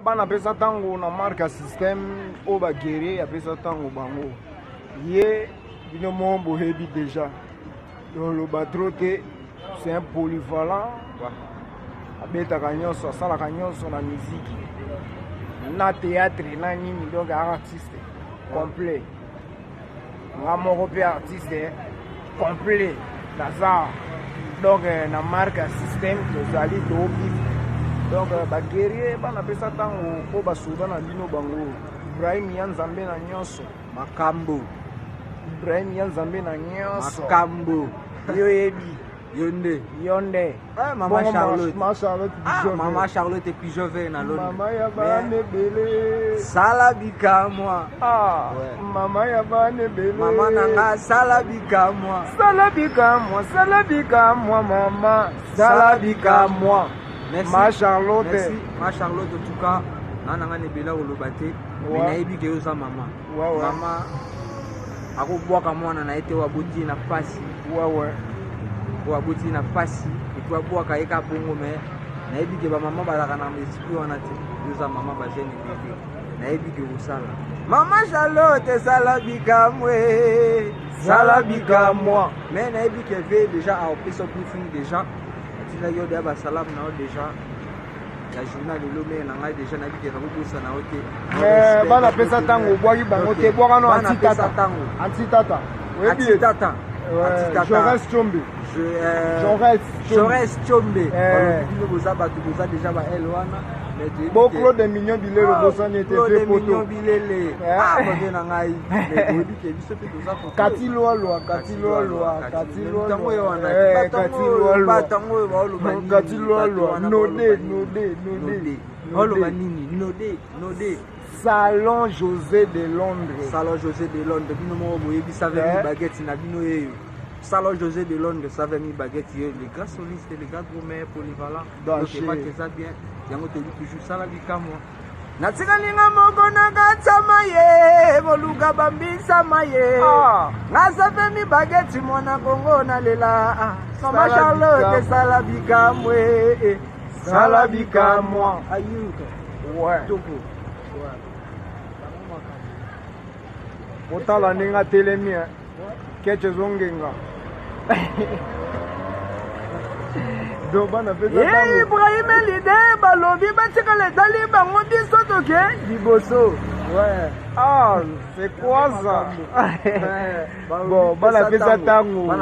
bana pesa tango na marque système au baguerrier pesa tango bango ye bino mombo hebi déjà donc le batroté c'est un polyvalent abetaka nyonso asalaka nyonso na musique na théâtre na nini donc artiste complet nga moko pe artiste complet naza donc na marque système tozali tobi donc baguerrier bana pesa tango po basoda na bino bango Ibrahim ya Nzambe na nyonso makambo Ibrahim ya Nzambe na nyonso makambo yo yebi yonde Maman Charlotte Maman Charlotte et puis je vais na loni Maman ya bane bele salabika moi Maman ya bane bele Maman nanga salabika moi maman salabika moi merci Ma Charlotte merci Ma Charlotte en tout cas nanga nebela olobate mais nayebi ke oza mama mama akobwaka mwana na ete waboti na pasi waboti na pasi et wabwaka eka bongo mais nayebi ke ba mama balaka na esprit wana te oza mama ba jeune bébé nayebi ke osala Maman Charlotte salabika moi mais nayebi ke ve déjà a opération briefing déjà tina yo de ba salam na déjà la journal de l'homme na ngai déjà nayebi ke na kobusa na ote mais bana pesa tango bwaki bango te bwaka no antitata Jaurès Tchombe Jaurès Tchombe boza bato boza déjà ba elwana Bon Claude Mignon Bilele bosa n'était fait poto Mignon Bilele bonne na ngai mais oyebi ke biso pe boza poto Kati loa node Salon José de Londres bino mo boyebi savait mi baguette na bino yeyo Salon José de Londres savait mi baguette yeyo les grands solistes les grands gourmets polyvalents donc pas que ça bien yango te dit toujours ça la bikamo natika ninga moko na katsama ye boluka bambisa maye nga savait mi baguette mwana Kongo na lela Maman Charlotte salabika ayuka toko Otala ninga telemi keche zongenga do bana pesa tango Ibrahim Elide balobi batika le dali bango biso toke liboso c'est quoi ça bon bana pesa tango